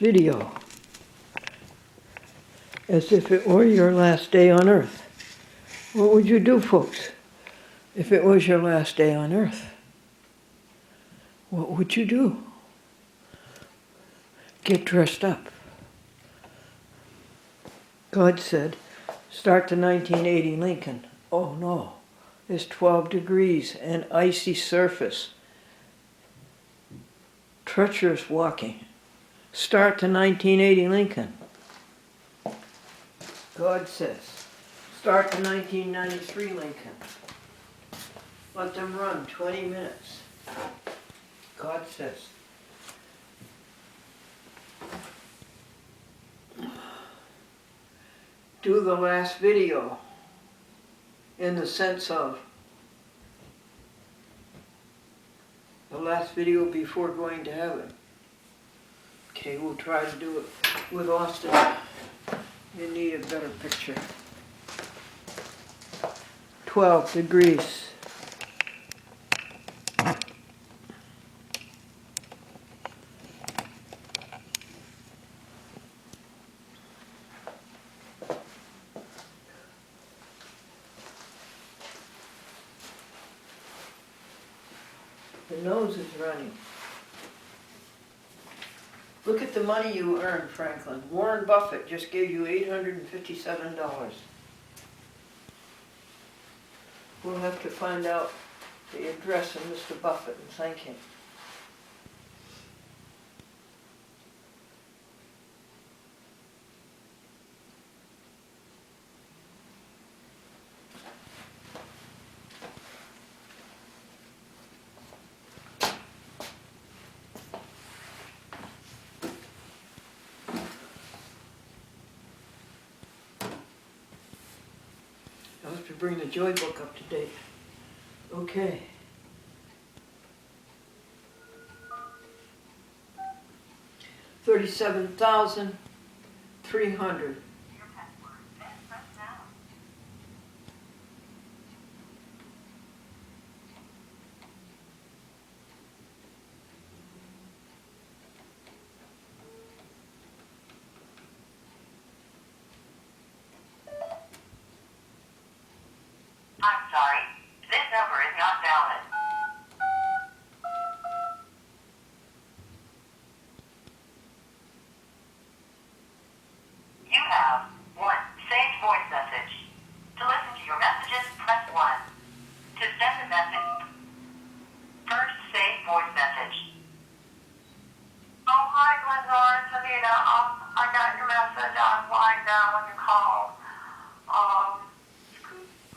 video as if it were your last day on earth. What would you do, folks, if it was your last day on earth? What would you do? Get dressed up. God said, start the 1980 Lincoln. Oh no, it's 12 degrees and icy surface. Treacherous walking. Start the 1980 Lincoln. God says, start the 1993 Lincoln. Let them run 20 minutes. God says. Do the last video in the sense of the last video before going to heaven. Okay, we'll try to do it with Austin. You need a better picture. 12 degrees. The nose is running. Look at the money you earned, Franklin. Warren Buffett just gave you $857. We'll have to find out the address of Mr. Buffett and thank him. I have to bring the Joy Book up to date. Okay. $37,300. I'm sorry, this number is not valid. You have one saved voice message. To listen to your messages, press 1. To send a message, first save voice message. Oh, hi, Glendora, it's Anita. I got your message. I was lying down when you called.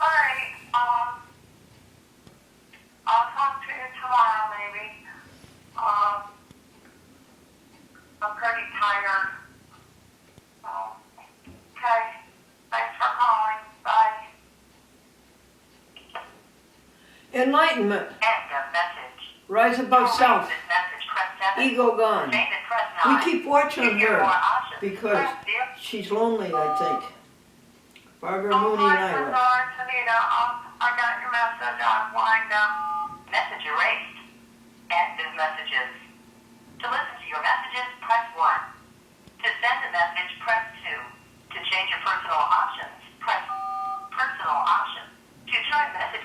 Alright, I'll talk to you tomorrow, maybe. I'm pretty tired. Okay, thanks for calling. Bye. Enlightenment. End of message. Rise above To self. erase this message, press 7. Ego gone. Save it, press We 9. keep watching To hear her more options, because press 0. she's lonely, I think. Barbara Oh, Mooney and hi, I were. Glendora, it's Anita. I got your message. I was lying down. Message erased. End of messages. To listen to your messages, press 1. To send a message, press 2. To change your personal options, press personal options. To turn message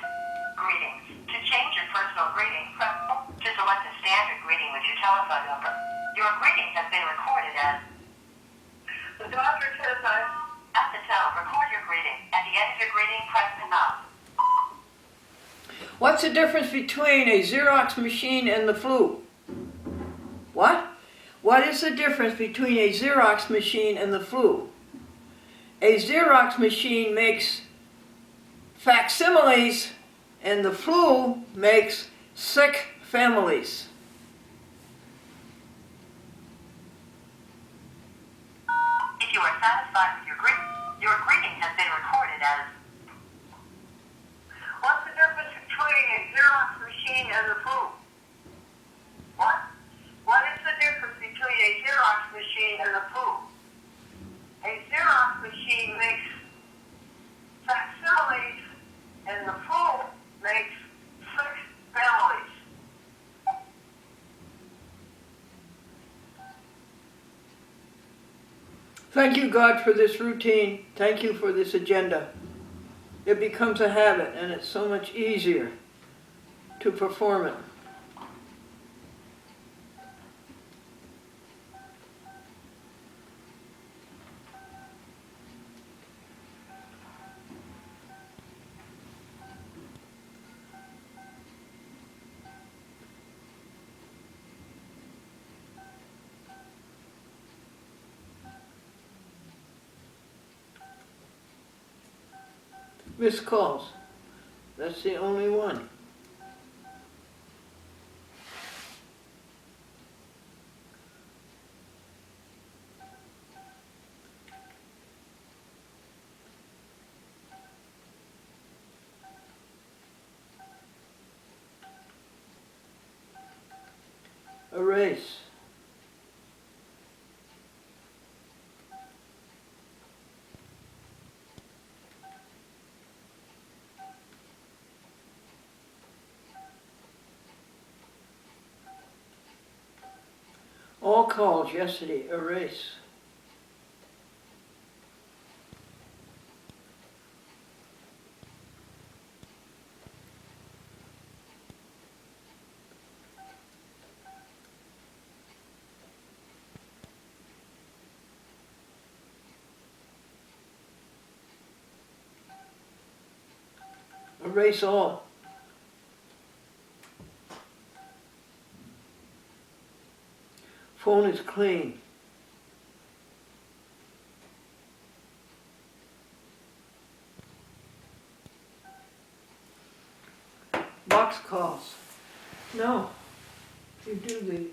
greetings. To change your personal greeting, press to select a standard greeting with your telephone number. Your greeting has been recorded as the doctor says at the tone, record your greeting. At the end of your greeting, press the pound. What's the difference between a Xerox machine and the flu? What? What is the difference between a Xerox machine and the flu? A Xerox machine makes facsimiles and the flu makes sick families. If you are satisfied with your greeting has been recorded as. What's the difference between a Xerox machine and the flu? What? What is the difference between a Xerox machine and the flu? A Xerox machine makes facsimiles and the flu makes sick families. Thank you, God, for this routine. Thank you for this agenda. It becomes a habit, and it's so much easier to perform it. Missed calls. That's the only one. Erase. All calls yesterday, erase. Erase all. Phone is clean. Box calls. No. You do the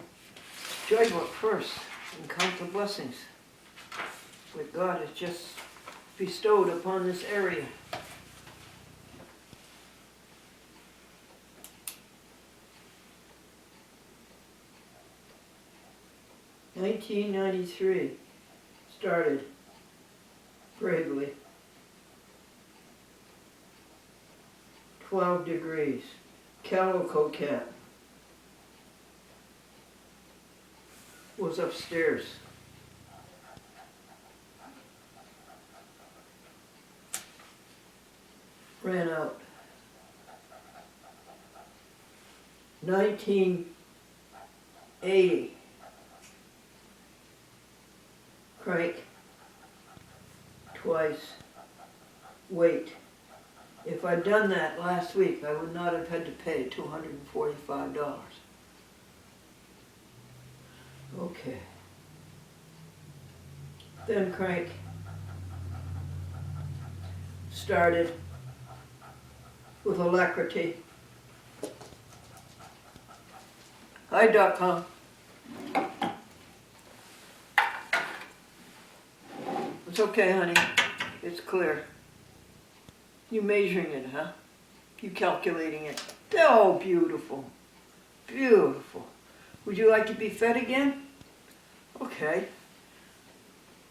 joy book first and count the blessings that God has just bestowed upon this area. (1993) started bravely. 12 degrees. Calico Cat was upstairs. Ran out. 1980. Crank. Twice. Wait. If I'd done that last week, I would not have had to pay $245. Okay. Then crank. Started with alacrity. Hi.com. It's okay, honey. It's clear. You measuring it, huh? You calculating it. Oh, beautiful. Beautiful. Would you like to be fed again? Okay.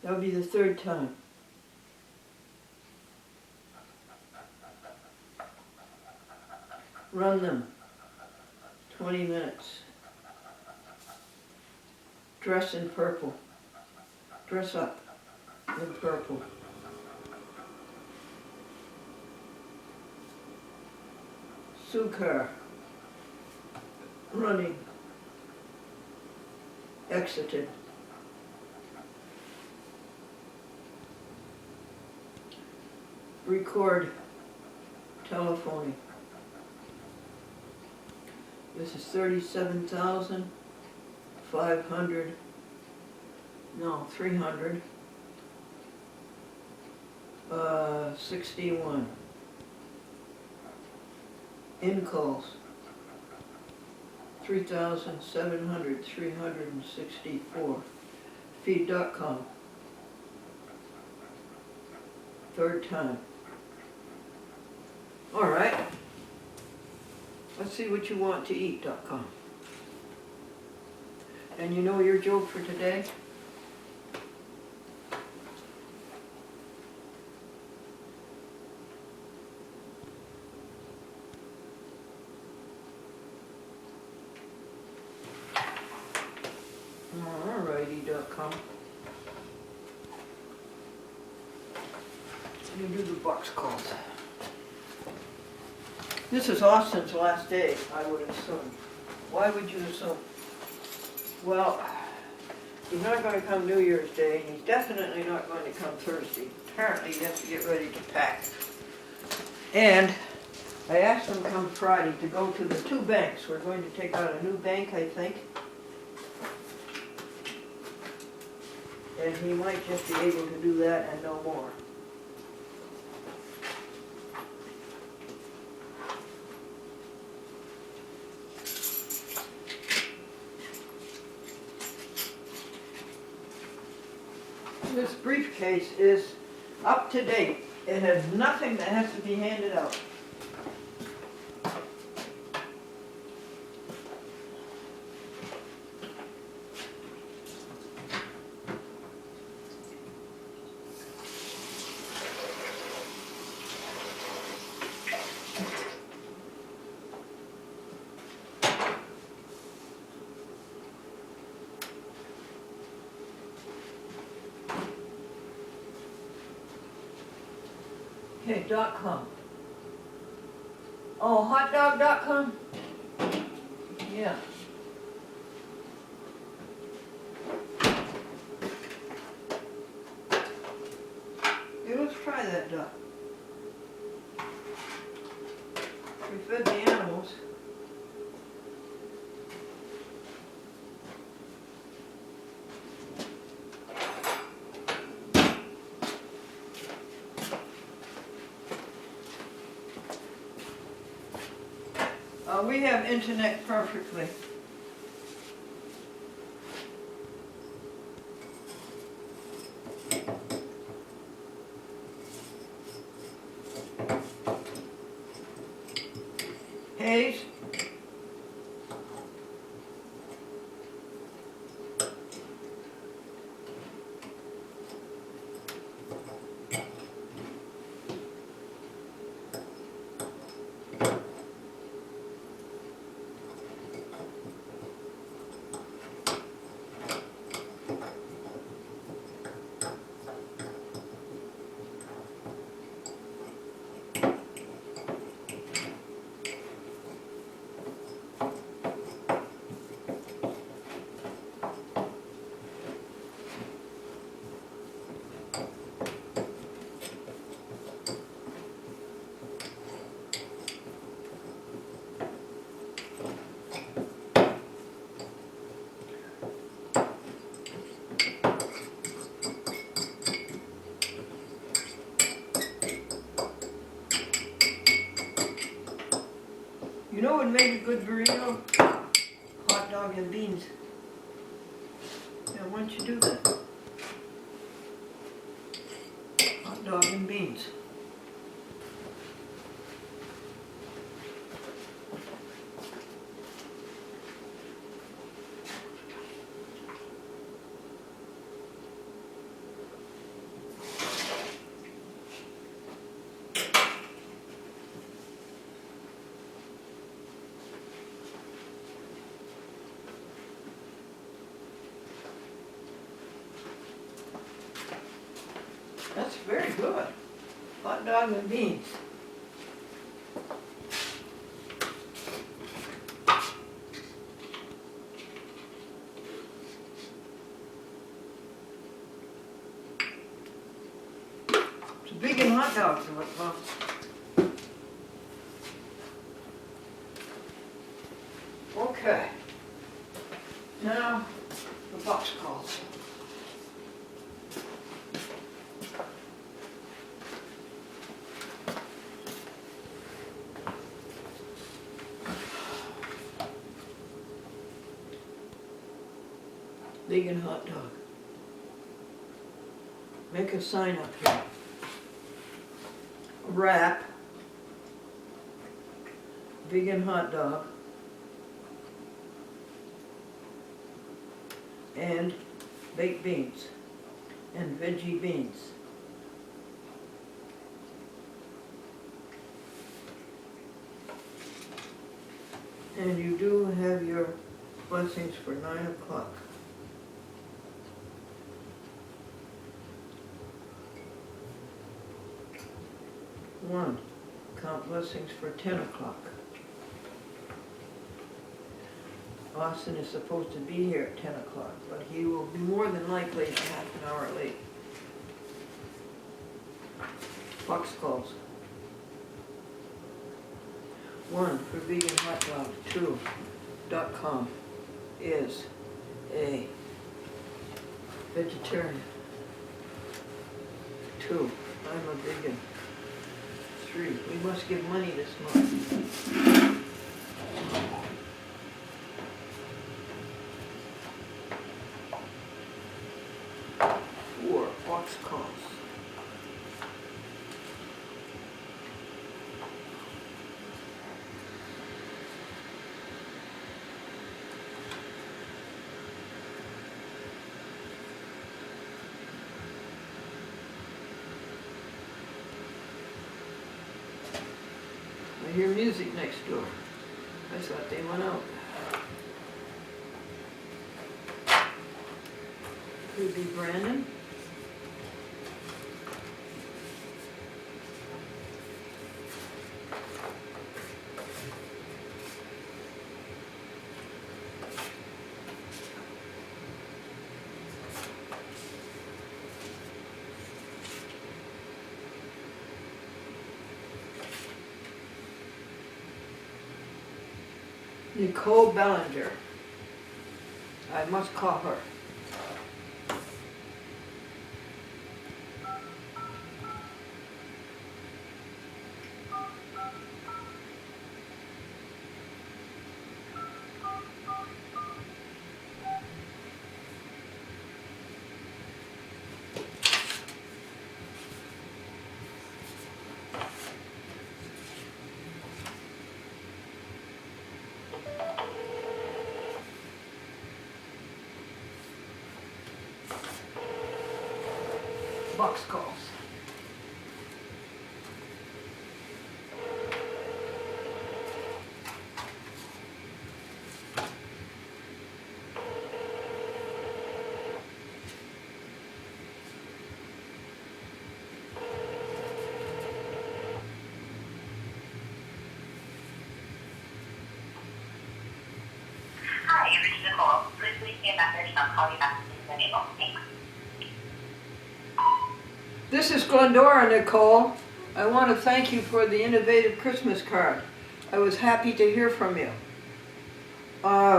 That'll be the third time. Run them. 20 minutes. Dress in purple. Dress up in purple. Sukar. Running. Exited. Record. Telephoning. This is 37,500. No, 300. 61. In calls. 3,700, 364. Feed.com. Third time. All right. Let's see what you want to eat.com. And you know your joke for today? Alrighty.com. You do the box calls. This is Austin's last day, I would assume. Why would you assume? Well, he's not going to come New Year's Day, and he's definitely not going to come Thursday. Apparently he has to get ready to pack. And I asked him to come Friday to go to the 2 banks. We're going to take out a new bank, I think. And he might just be able to do that and no more. This briefcase is up to date. It has nothing that has to be handed out. Okay, .com. Oh, hotdog.com? Yeah. Yeah, let's try that duck. We fed the animals. We have internet perfectly. Hayes? You know what would make a good burrito? Hot dog and beans. Yeah, why don't you do that? Hot dog and beans. That's very good. Hot dog and beans. It's a vegan hot dog is what it costs. Okay. Now, the box calls. Vegan hot dog. Make a sign up here. Wrap. Vegan hot dog. And baked beans. And veggie beans. And you do have your blessings for 9 o'clock. 1. Count blessings for 10 o'clock. Austin is supposed to be here at 10 o'clock, but he will be more than likely half an hour late. Fox calls. 1. For vegan hot dogs. 2. .com is a vegetarian. 2. I'm a vegan. 3. We must give money this month. 4. Fox calls. I hear music next door. I thought they went out. Could be Brandon. Nicole Bellinger. I must call her. Box calls. Hi, you've reached Nicole. Please leave me a message and I'll call you back as soon as I'm able. Thanks. This is Glendora, Nicole. I want to thank you for the innovative Christmas card. I was happy to hear from you.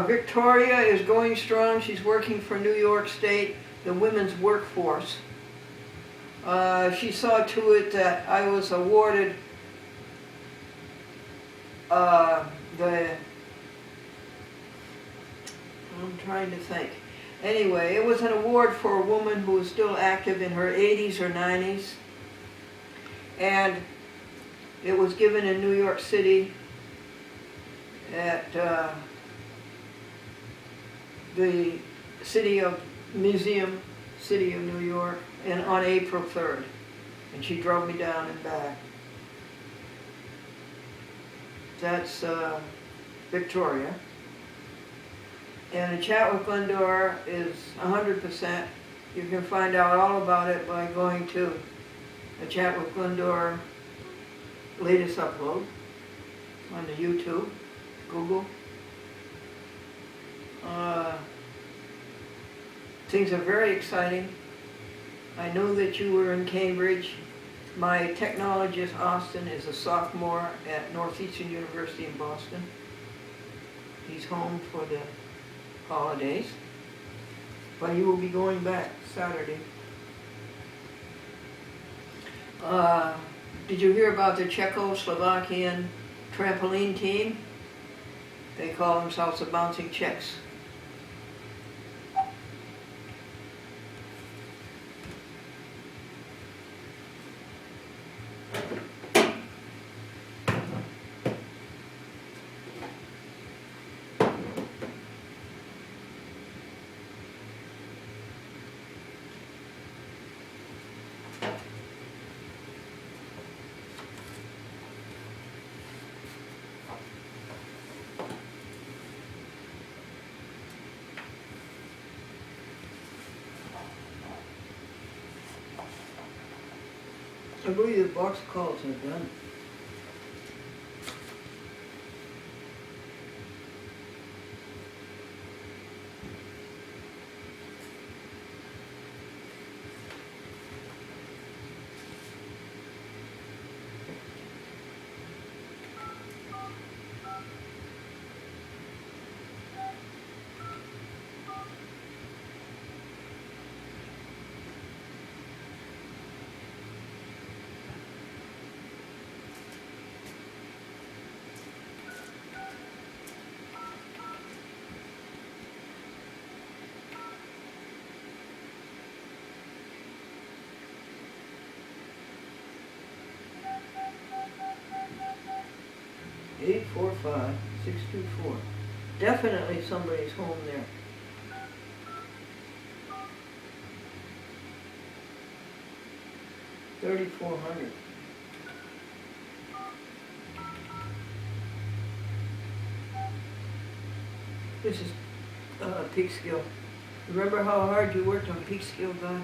Victoria is going strong. She's working for New York State, the women's workforce. She saw to it that I was awarded I'm trying to think. Anyway, it was an award for a woman who was still active in her 80s or 90s. And it was given in New York City at the City of Museum, City of New York, and on April 3rd. And she drove me down and back. That's Victoria. And the Chat with Glendora is 100%. You can find out all about it by going to the Chat with Glendora latest upload on the YouTube, Google. Things are very exciting. I know that you were in Cambridge. My technologist, Austin, is a sophomore at Northeastern University in Boston. He's home for the holidays, but he will be going back Saturday. Did you hear about the Czechoslovakian trampoline team? They call themselves the Bouncing Czechs. I believe the box calls are done. Eight 4 5 6 2 4. Definitely somebody's home there. $3,400. This is peak skill. Remember how hard you worked on peak skill, guy?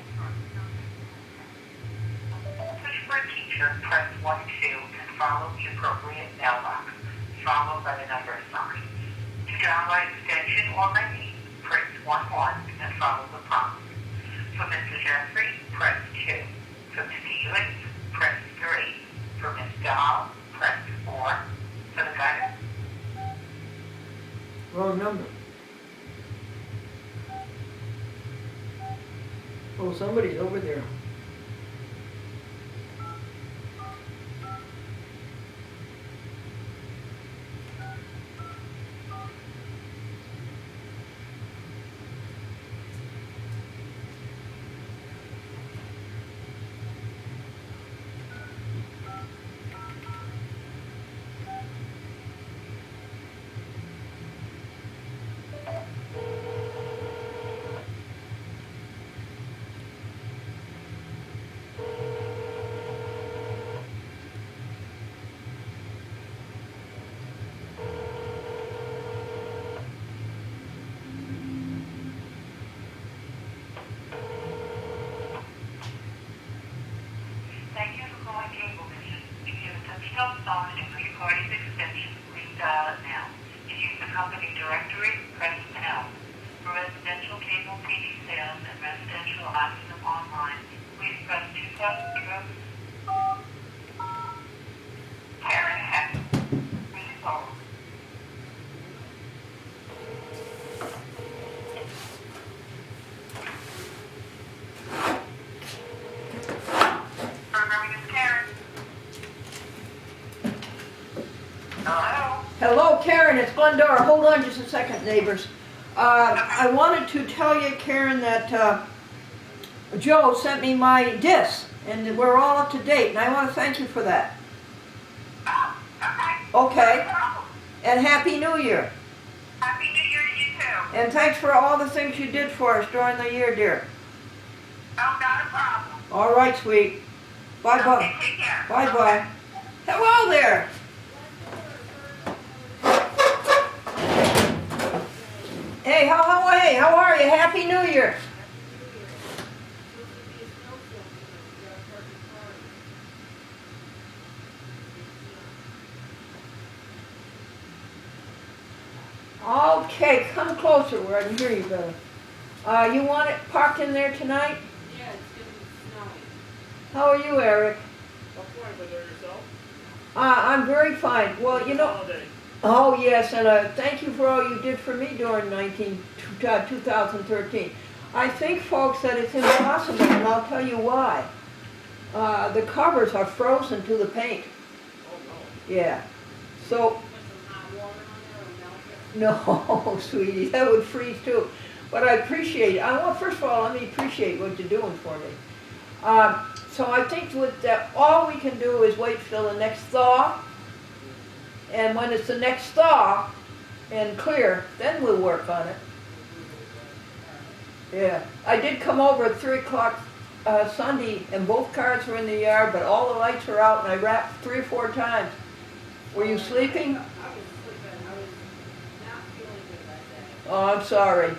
Search for a teacher, press 1-2 and follow the appropriate mailbox, followed by the number assigned. To dial by extension or by name, press 1-1 and follow the prompt. For Mr. Jeffrey, press 2. For Mr. Ewing, press 3. For Ms. Dahl, press 4. For the guidance. Wrong number. Oh, somebody's over there. Thank you for calling Cable Vision. If you have a touch-tone phone and know your party's extension, please dial it now. To use the company directory, press pound. For residential cable TV sales and residential access online, please press 2+0. Karen Heck. Please hold. Remember this, Karen? Hello? Hello, Karen, it's Glendora. Hold on just a second, neighbors. I wanted to tell you, Karen, that Joe sent me my disc, and we're all up to date, and I want to thank you for that. Oh, okay. Okay, No problem. and Happy New Year. Happy New Year to you too. And thanks for all the things you did for us during the year, dear. Oh, not a problem. All right, sweet. Bye-bye. Okay, take care. Bye-bye. Hello there. Hey, how are you? Happy New Year. Okay, come closer where I can hear you better. You want it parked in there tonight? Yeah, it's gonna be snowing. How are you, Eric? I'm fine, but yourself? I'm very fine. Well, you know, Holiday. oh yes, and thank you for all you did for me during 2013. I think, folks, that it's impossible, and I'll tell you why. The covers are frozen to the paint. Oh, Yeah. So, no. Put some hot water on there or melt it. no, sweetie, that would freeze too. But I appreciate it. First of all, let me appreciate what you're doing for me. So I think with that, all we can do is wait till the next thaw. And when it's the next thaw and clear, then we'll work on it. Yeah. I did come over at 3 o'clock Sunday, and both cars were in the yard, but all the lights were out, and I rapped 3 or 4 times. Were you sleeping? I was sleeping. I was not feeling good that day. Oh, I'm sorry. God,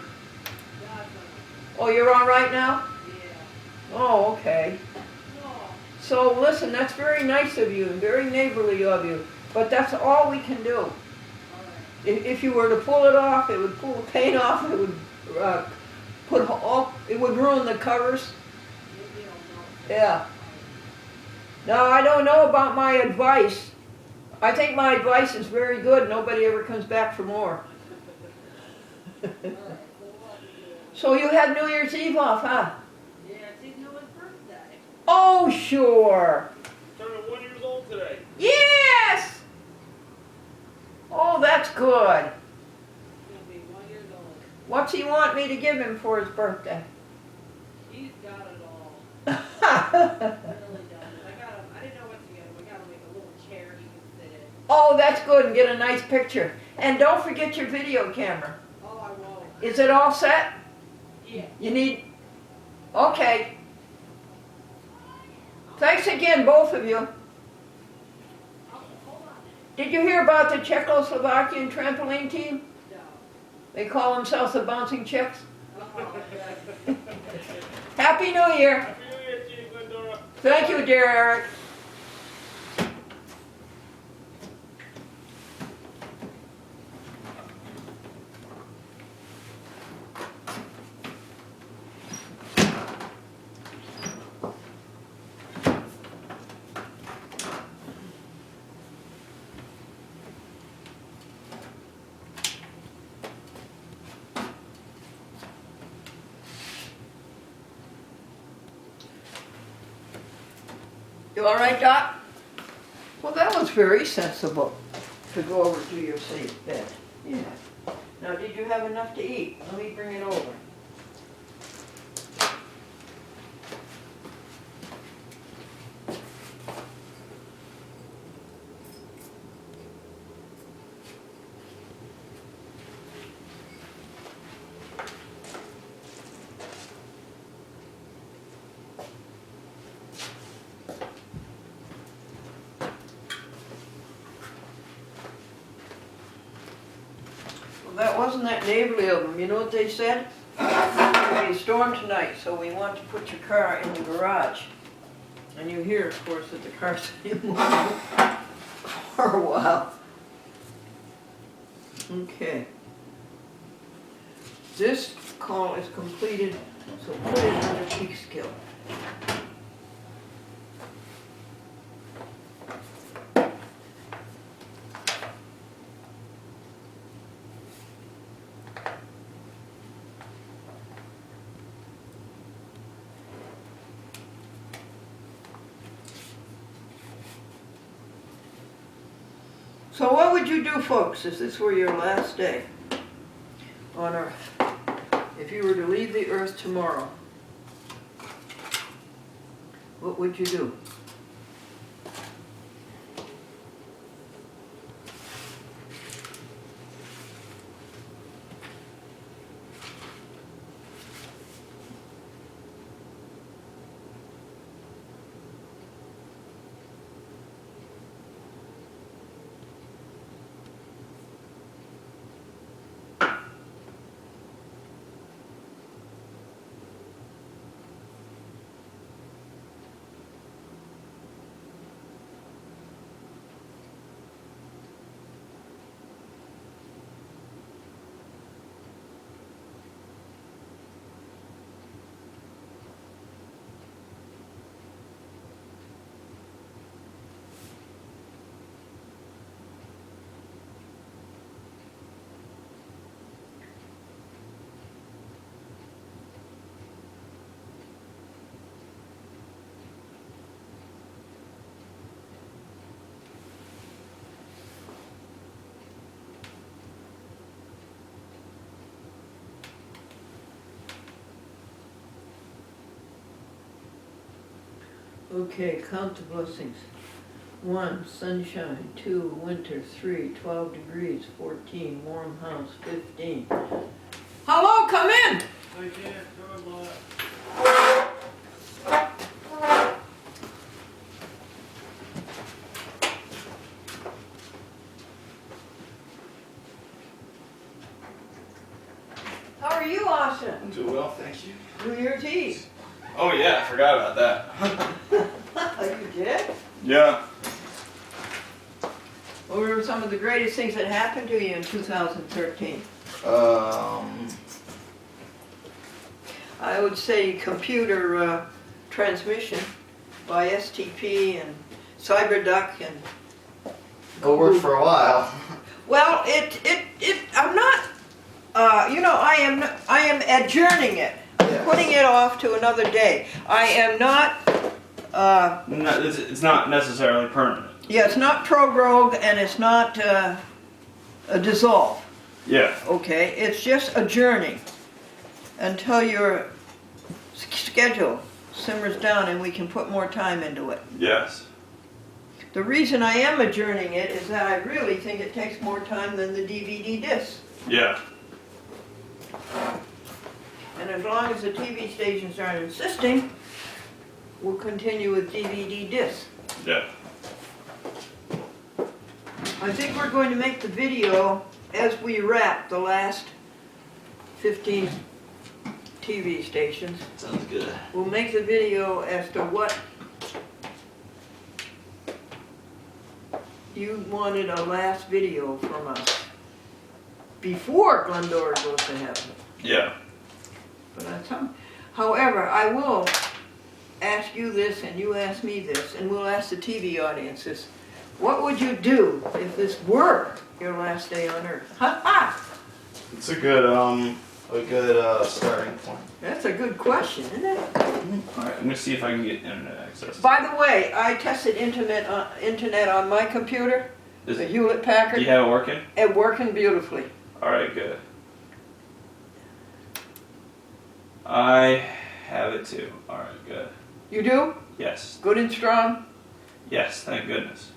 no. Oh, you're all right now? Yeah. Oh, okay. No. So listen, that's very nice of you and very neighborly of you, but that's all we can do. All right. If you were to pull it off, it would pull the paint off, it would it would ruin the covers. Maybe I'll know. Yeah. Now, I don't know about my advice. I think my advice is very good. Nobody ever comes back for more. All right, so what do you do? So you had New Year's Eve off, huh? Yeah, it's Noah's birthday. Oh, sure. Turning 1 year old today. Yes! Oh, that's good. He's gonna be 1 year old. What's he want me to give him for his birthday? He's got it all. Really does. I didn't know what to get him. I got him like a little chair he can sit in. Oh, that's good, and get a nice picture. And don't forget your video camera. Oh, I won't. Is it all set? Yeah. You need... Okay. Thanks again, both of you. Oh, hold on. Did you hear about the Czechoslovakian trampoline team? No. They call themselves the Bouncing Czechs. Oh, Happy New Year. Happy New Year to you, Glendora. Thank you, dear Eric. You all right, Doc? Well, that was very sensible to go over to your safe bed. Yeah. Now, did you have enough to eat? Let me bring it over. Well, that wasn't that neighborly of them. You know what they said? There's going to be a storm tonight, so we want to put your car in the garage. And you hear, of course, that the car's been moving for a while. Okay. This call is completed, so put it under Peekskill. So what would you do, folks, if this were your last day on Earth? If you were to leave the Earth tomorrow, what would you do? Okay, count the blessings. 1, sunshine. 2, winter. 3, 12 degrees. 14, warm house. 15. Hello, come in! I can't go live. How are you, Austin? I'm doing well, thank you. New Year's Eve. Oh yeah, I forgot about that. Oh, you did? Yeah. What were some of the greatest things that happened to you in 2013? I would say computer transmission by STP and CyberDuck and. Go work for a while. Well, I'm not. I am adjourning it, Yeah. putting it off to another day. I am not. No, it's not necessarily permanent. Yeah, it's not prorogue and it's not a dissolve. Yeah. Okay, it's just adjourning until your schedule simmers down and we can put more time into it. Yes. The reason I am adjourning it is that I really think it takes more time than the DVD disc. Yeah. And as long as the TV stations aren't insisting, we'll continue with DVD disc. Yeah. I think we're going to make the video as we wrap the last 15 TV stations. Sounds good. We'll make the video as to what you wanted a last video from us before Glendora goes to heaven. Yeah. But however, I will ask you this and you ask me this, and we'll ask the TV audience this. What would you do if this were your last day on earth? Ha ha! It's a good starting point. That's a good question, isn't it? Alright, I'm gonna see if I can get internet access. By the way, I tested internet on my computer, Is the it, Hewlett do Packard, you have it working? and working beautifully. Alright, good. I have it too. Alright, good. You do? Yes. Good and strong? Yes, thank goodness.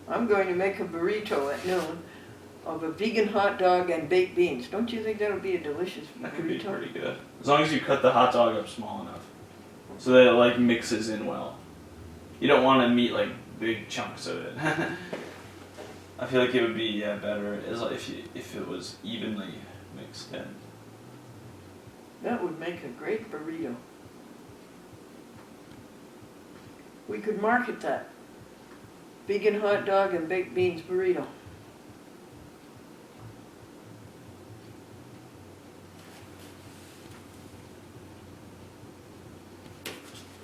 I'm going to make a burrito at noon of a vegan hot dog and baked beans. Don't you think that'll be a delicious That could be burrito? pretty good. As long as you cut the hot dog up small enough. So that it like mixes in well. You don't want to meet like big chunks of it. I feel like it would be better if it was evenly mixed in. That would make a great burrito. We could market that. Vegan hot dog and baked beans burrito.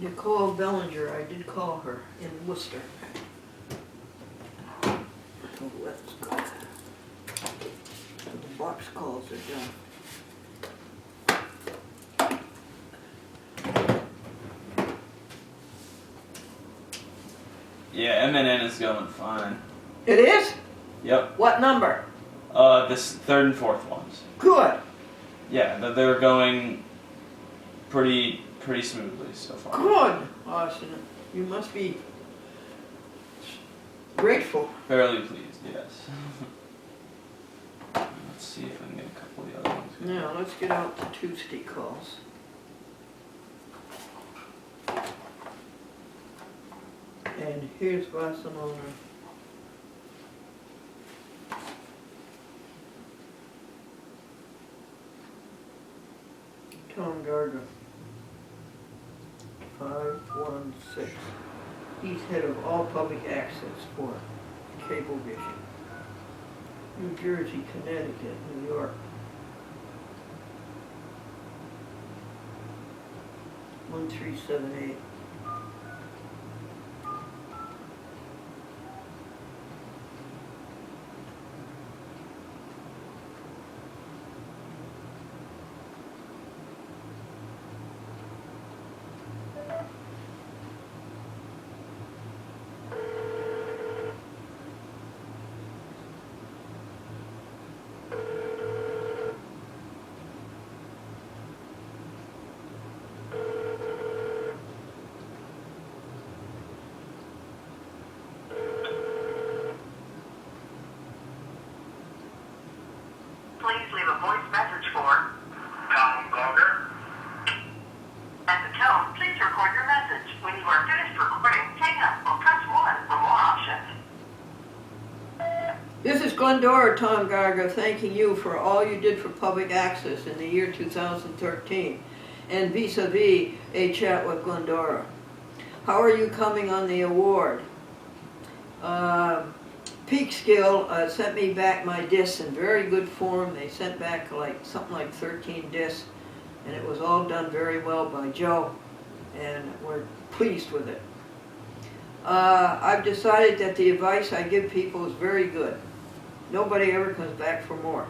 Nicole Bellinger, I did call her in Worcester. Oh, let's go. The box calls are done. Yeah, MNN is going fine. It is? Yep. What number? This third and fourth ones. Good. Yeah, they're going pretty smoothly so far. Good, Austin. You must be grateful. Fairly pleased, yes. Let's see if I can get a couple of the other ones. Now, let's get out the Tuesday calls. And here's Barcelona. Tom Gardner. 516. He's head of all public access for Cablevision. New Jersey, Connecticut, New York. 1378. Please leave a voice message for Tom Gogger. At the tone, please record your message. When you are finished recording, hang up or press 1 for more options. This is is Glendora, Tom Garga, thanking you for all you did for public access in the year 2013 and vis-a-vis a Chat with Glendora. How are you coming on the award? Peekskill sent me back my discs in very good form. They sent back something like 13 discs, and it was all done very well by Joe, and we're pleased with it. I've decided that the advice I give people is very good. Nobody ever comes back for more.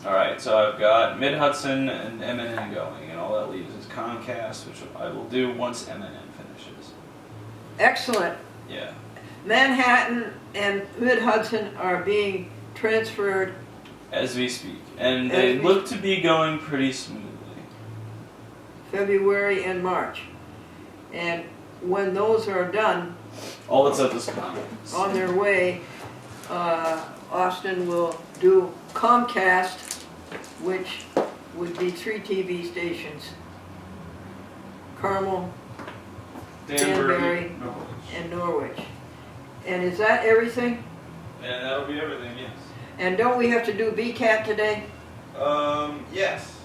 Alright, so I've got Mid-Hudson and M&N going, and all that leaves is Comcast, which I will do once M&N finishes. Excellent. Yeah. Manhattan and Mid-Hudson are being transferred. As we speak. And they look to be going pretty smoothly. February and March. And when those are done, All that's left is Comcast. on their way, Austin will do Comcast, which would be 3 TV stations. Carmel, Danbury, and Norwich. And is that everything? And that'll be everything, yes. And don't we have to do BCAT today? Yes.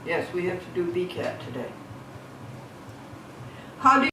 Yes, we have to do BCAT today. How do